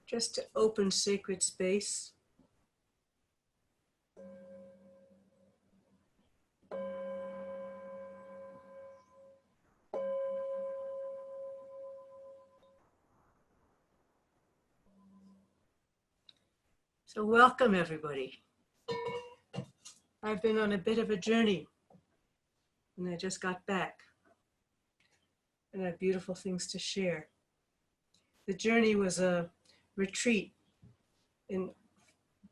just to open sacred space. So welcome everybody. I've been on a bit of a journey and I just got back and I have beautiful things to share. The journey was a retreat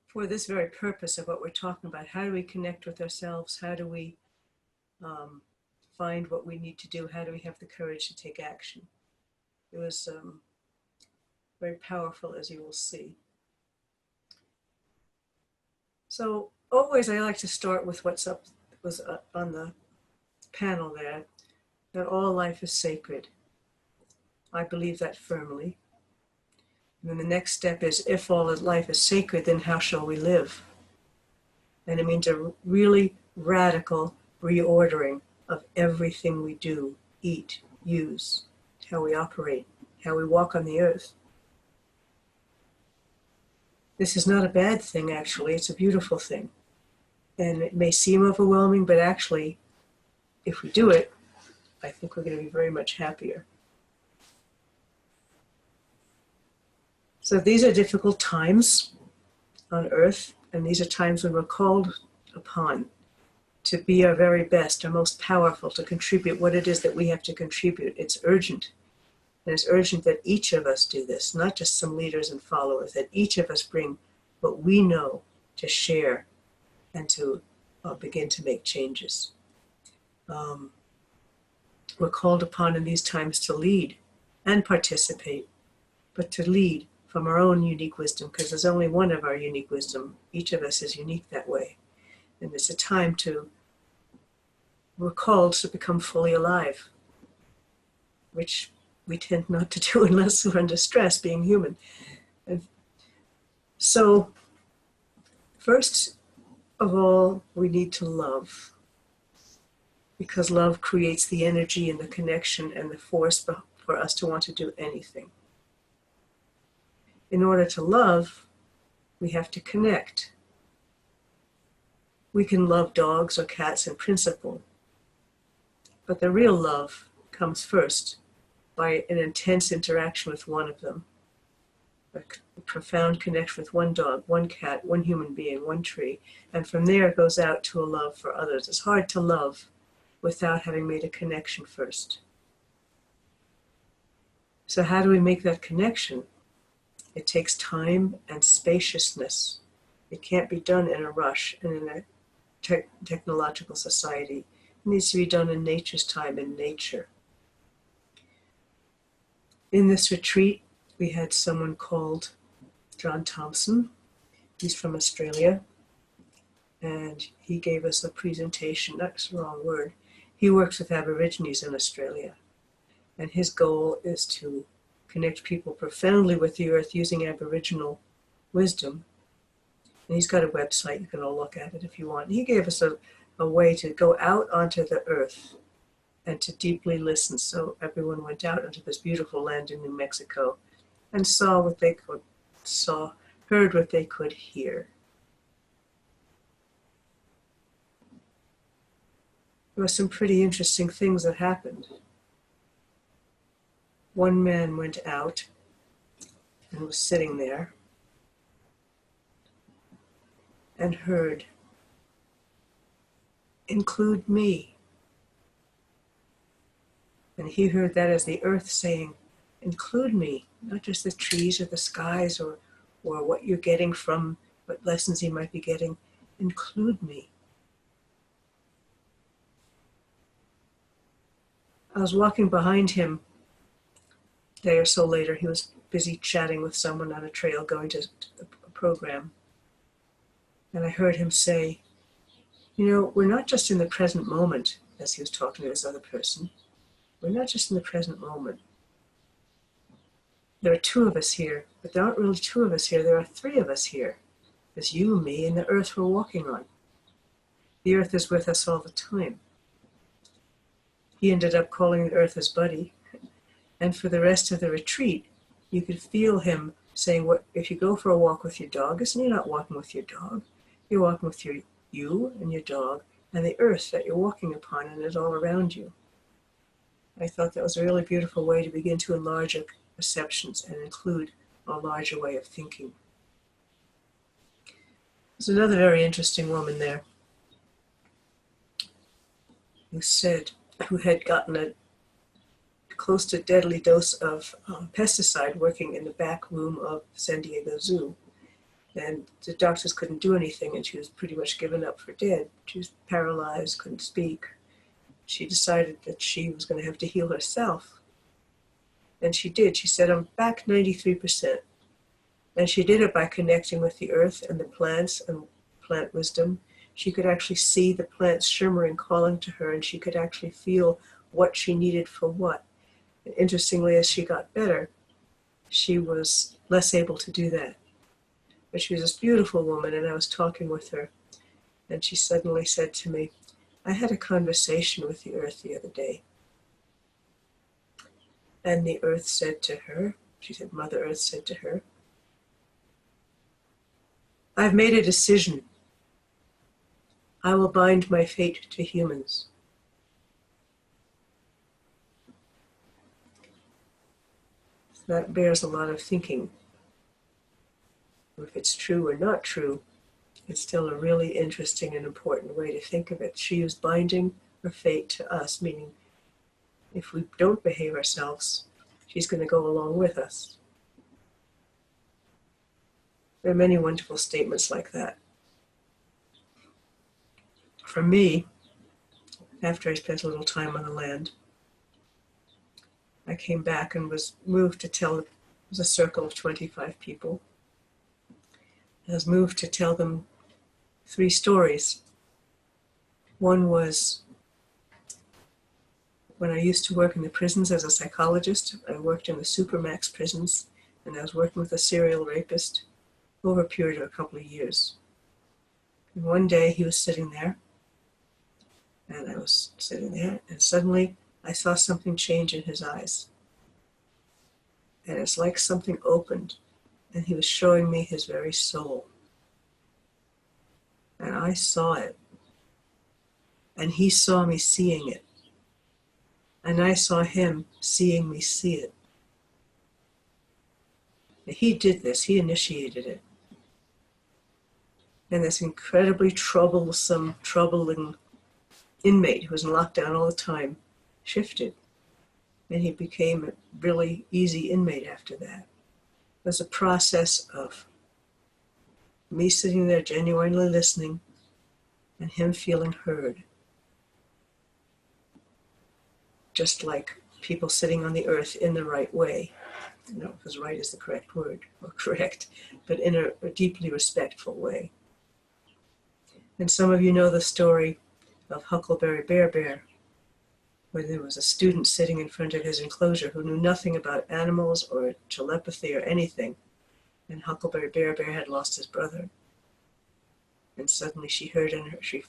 for this very purpose of what we're talking about. How do we connect with ourselves? How do we find what we need to do? How do we have the courage to take action? It was very powerful, as you will see. So always I like to start with what's was on the panel there, that all life is sacred. I believe that firmly. And then the next step is, if all life is sacred, then how shall we live? And it means a really radical reordering of everything we do, eat, use, how we operate, how we walk on the earth. This is not a bad thing, actually. It's a beautiful thing. And it may seem overwhelming, but actually, if we do it, I think we're going to be very much happier. So these are difficult times on earth, and these are times when we're called upon to be our very best, our most powerful, to contribute what it is that we have to contribute. It's urgent. And it's urgent that each of us do this, not just some leaders and followers, that each of us bring what we know to share and to begin to make changes. We're called upon in these times to lead and participate, but to lead from our own unique wisdom, because there's only one of our unique wisdom. Each of us is unique that way. And it's a time we're called to become fully alive, which we tend not to do unless we're under stress, being human. And so, first of all, we need to love, because love creates the energy and the connection and the force for us to want to do anything. In order to love, we have to connect. We can love dogs or cats in principle, but the real love comes first by an intense interaction with one of them, a profound connection with one dog, one cat, one human being, one tree, and from there it goes out to a love for others. It's hard to love without having made a connection first. So how do we make that connection? It takes time and spaciousness. It can't be done in a rush and in a technological society. It needs to be done in nature's time, in nature. In this retreat, we had someone called John Thompson. He's from Australia, and he gave us a presentation. That's the wrong word. He works with Aborigines in Australia, and his goal is to connect people profoundly with the earth using Aboriginal wisdom. And he's got a website, you can all look at it if you want. He gave us a way to go out onto the earth and to deeply listen. So everyone went out into this beautiful land in New Mexico and saw what they could, heard what they could hear. There were some pretty interesting things that happened. One man went out and was sitting there and heard, "Include me." And he heard that as the earth saying, "Include me," not just the trees or the skies or what you're getting from what lessons you might be getting. Include me. I was walking behind him a day or so later. He was busy chatting with someone on a trail going to a program. And I heard him say, "You know, we're not just in the present moment," as he was talking to this other person. We're not just in the present moment. There are two of us here, but there aren't really two of us here. There are three of us here. There's you, me, and the earth we're walking on. The earth is with us all the time. He ended up calling the earth his buddy. And for the rest of the retreat, you could feel him saying, what if you go for a walk with your dog, isn't you're not walking with your dog. You're walking with you and your dog and the earth that you're walking upon, and it's all around you. I thought that was a really beautiful way to begin to enlarge our perceptions and include a larger way of thinking. There's another very interesting woman there who had gotten a close to deadly dose of pesticide working in the back room of San Diego Zoo. And the doctors couldn't do anything, and she was pretty much given up for dead. She was paralyzed, couldn't speak. She decided that she was going to have to heal herself. And she did. She said, I'm back 93%. And she did it by connecting with the earth and the plants and plant wisdom. She could actually see the plants shimmering, calling to her, and she could actually feel what she needed for what. And interestingly, as she got better, she was less able to do that. But she was this beautiful woman, and I was talking with her, and she suddenly said to me, I had a conversation with the earth the other day. And the earth said to her, she said, Mother Earth said to her, I've made a decision. I will bind my fate to humans. That bears a lot of thinking. If it's true or not true, it's still a really interesting and important way to think of it. She is binding her fate to us, meaning if we don't behave ourselves, she's going to go along with us. There are many wonderful statements like that. For me, after I spent a little time on the land, I came back and was moved to tell, it was a circle of 25 people. I was moved to tell them 3 stories. One was when I used to work in the prisons as a psychologist. I worked in the supermax prisons, and I was working with a serial rapist over a period of a couple of years. And one day he was sitting there, and I was sitting there, and suddenly I saw something change in his eyes. And it's like something opened, and he was showing me his very soul. And I saw it. And he saw me seeing it. And I saw him seeing me see it. He did this, he initiated it. And this incredibly troubling inmate who was in lockdown all the time shifted. And he became a really easy inmate after that. It was a process of me sitting there genuinely listening and him feeling heard. Just like people sitting on the earth in the right way. No, because right is the correct word, or correct, but in a deeply respectful way. And some of you know the story of Huckleberry Bear, where there was a student sitting in front of his enclosure who knew nothing about animals or telepathy or anything. And Huckleberry Bear had lost his brother. And suddenly she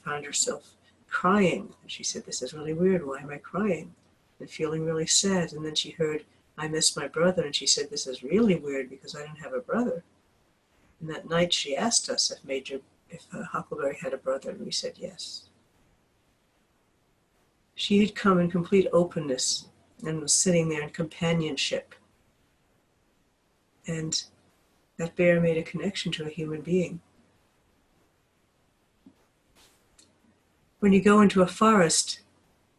found herself crying. And she said, this is really weird, why am I crying? And feeling really sad. And then she heard, I miss my brother. And she said, this is really weird because I didn't have a brother. And that night she asked us if Huckleberry had a brother, and we said yes. She had come in complete openness and was sitting there in companionship. And that bear made a connection to a human being. When you go into a forest,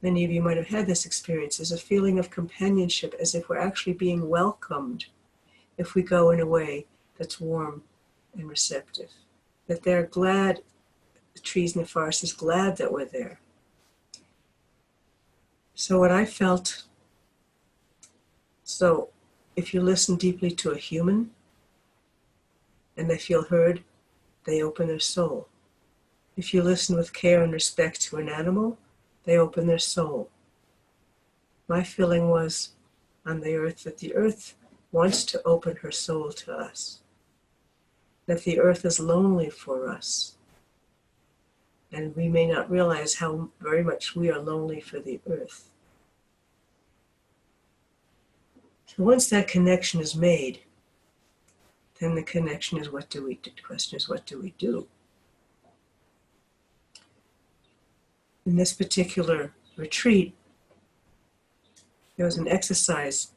many of you might have had this experience, there's a feeling of companionship as if we're actually being welcomed if we go in a way that's warm and receptive. That they're glad, the trees in the forest is glad that we're there. So what I felt, so if you listen deeply to a human and they feel heard, they open their soul. If you listen with care and respect to an animal, they open their soul. My feeling was on the earth that the earth wants to open her soul to us. That the earth is lonely for us. And we may not realize how very much we are lonely for the earth. So once that connection is made, Then the connection is, what do we do? The question is, what do we do? In this particular retreat, there was an exercise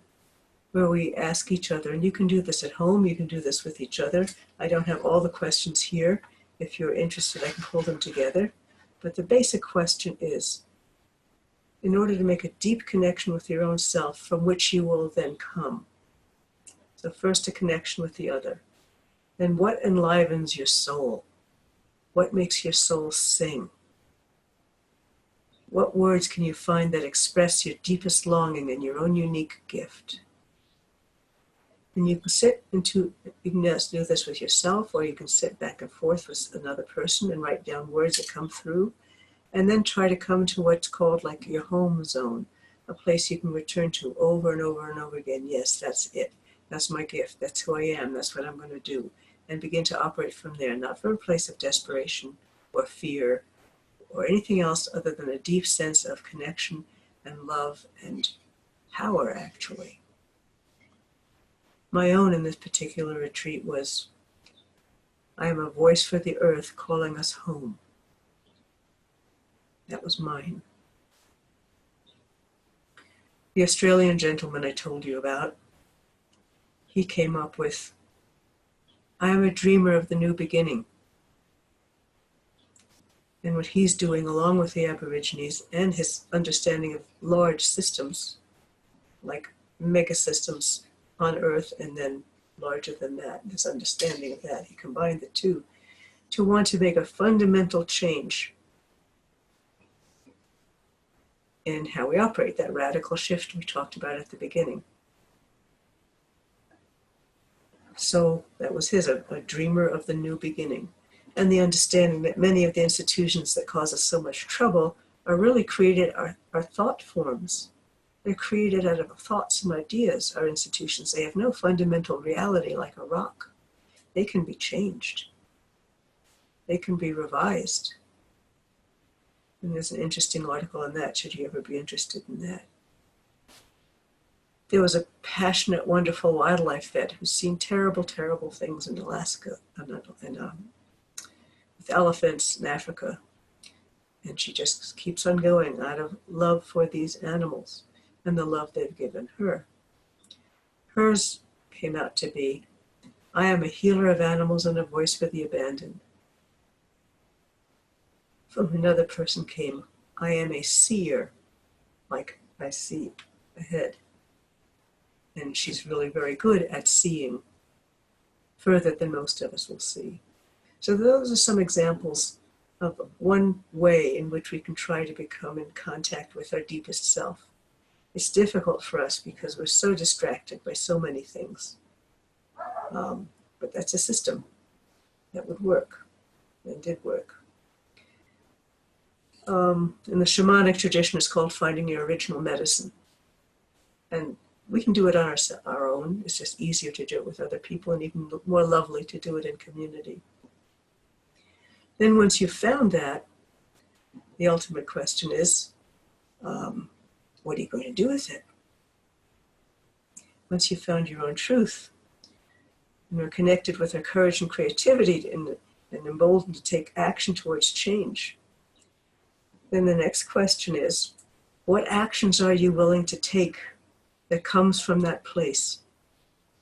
where we ask each other, and you can do this at home, you can do this with each other. I don't have all the questions here. If you're interested, I can pull them together. But the basic question is, in order to make a deep connection with your own self, from which you will then come. So first a connection with the other. Then what enlivens your soul? What makes your soul sing? What words can you find that express your deepest longing and your own unique gift? And you can you can just do this with yourself, or you can sit back and forth with another person and write down words that come through, and then try to come to what's called like your home zone, a place you can return to over and over and over again. Yes, that's it. That's my gift. That's who I am. That's what I'm going to do. And begin to operate from there, not from a place of desperation or fear or anything else other than a deep sense of connection and love and power, actually. My own in this particular retreat was, I am a voice for the earth calling us home. That was mine. The Australian gentleman I told you about, he came up with, I am a dreamer of the new beginning. And what he's doing, along with the Aborigines and his understanding of large systems, like mega systems on Earth and then larger than that, his understanding of that, he combined the two, to want to make a fundamental change in how we operate, that radical shift we talked about at the beginning. So that was his, a dreamer of the new beginning. And the understanding that many of the institutions that cause us so much trouble are really created, are thought forms. They're created out of thoughts and ideas, our institutions. They have no fundamental reality like a rock. They can be changed. They can be revised. And there's an interesting article on that, should you ever be interested in that. There was a passionate, wonderful wildlife vet who's seen terrible, terrible things in Alaska, with elephants in Africa. And she just keeps on going out of love for these animals and the love they've given her. Hers came out to be, I am a healer of animals and a voice for the abandoned. From another person came, I am a seer, like I see ahead. And she's really very good at seeing further than most of us will see. So those are some examples of one way in which we can try to become in contact with our deepest self. It's difficult for us because we're so distracted by so many things. But that's a system that would work and did work. In the shamanic tradition, it's called finding your original medicine. And we can do it on our own. It's just easier to do it with other people and even more lovely to do it in community. Then once you've found that, the ultimate question is, what are you going to do with it? Once you've found your own truth, and are connected with our courage and creativity and emboldened to take action towards change, then the next question is, what actions are you willing to take that comes from that place,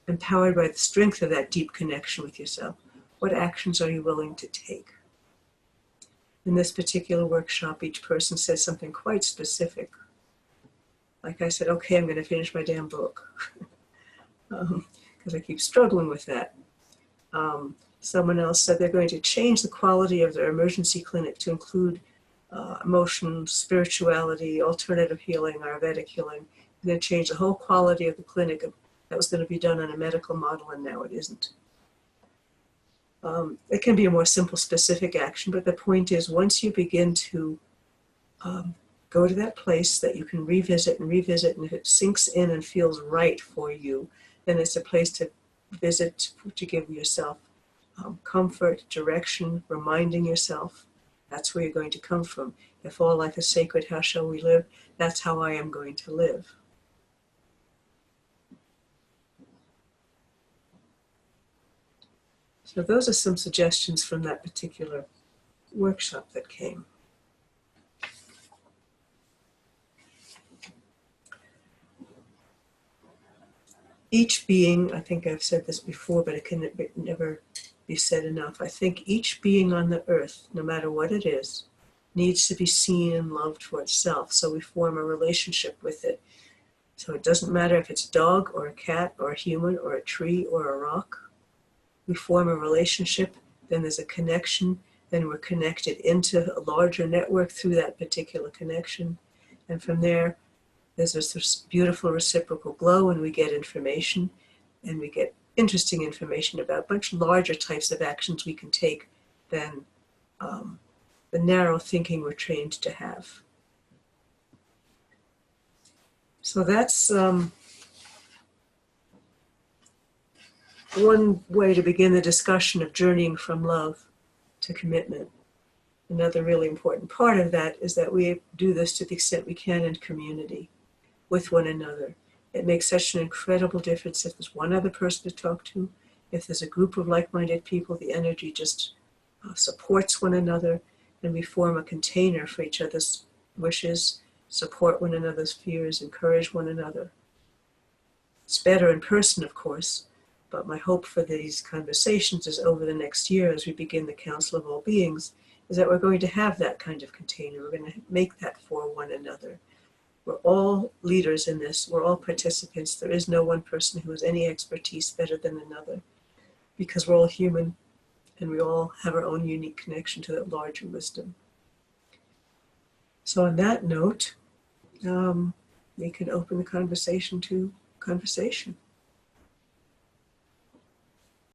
empowered by the strength of that deep connection with yourself? What actions are you willing to take? In this particular workshop, each person says something quite specific. Like I said, okay, I'm going to finish my damn book. Because I keep struggling with that. Someone else said they're going to change the quality of their emergency clinic to include emotion, spirituality, alternative healing, Ayurvedic healing. They're going to change the whole quality of the clinic. That was going to be done on a medical model, and now it isn't. It can be a more simple, specific action, but the point is, once you begin to go to that place that you can revisit, and if it sinks in and feels right for you, then it's a place to visit to give yourself comfort, direction, reminding yourself. That's where you're going to come from. If all life is sacred, how shall we live? That's how I am going to live. So those are some suggestions from that particular workshop that came. Each being, I think I've said this before, but it can never be said enough. I think each being on the earth, no matter what it is, needs to be seen and loved for itself. So we form a relationship with it. So it doesn't matter if it's a dog or a cat or a human or a tree or a rock. We form a relationship, then there's a connection, then we're connected into a larger network through that particular connection. And from there, there's this beautiful reciprocal glow, and we get information, and we get interesting information about much larger types of actions we can take than the narrow thinking we're trained to have. So that's one way to begin the discussion of journeying from love to commitment. Another really important part of that is that we do this to the extent we can in community with one another. It makes such an incredible difference if there's one other person to talk to. If there's a group of like-minded people, the energy just supports one another, and we form a container for each other's wishes, support one another's fears, encourage one another. It's better in person, of course, but my hope for these conversations is over the next year, as we begin the Council of All Beings, is that we're going to have that kind of container. We're going to make that for one another. We're all leaders in this. We're all participants. There is no one person who has any expertise better than another, because we're all human and we all have our own unique connection to that larger wisdom. So on that note, we can open the conversation to conversation.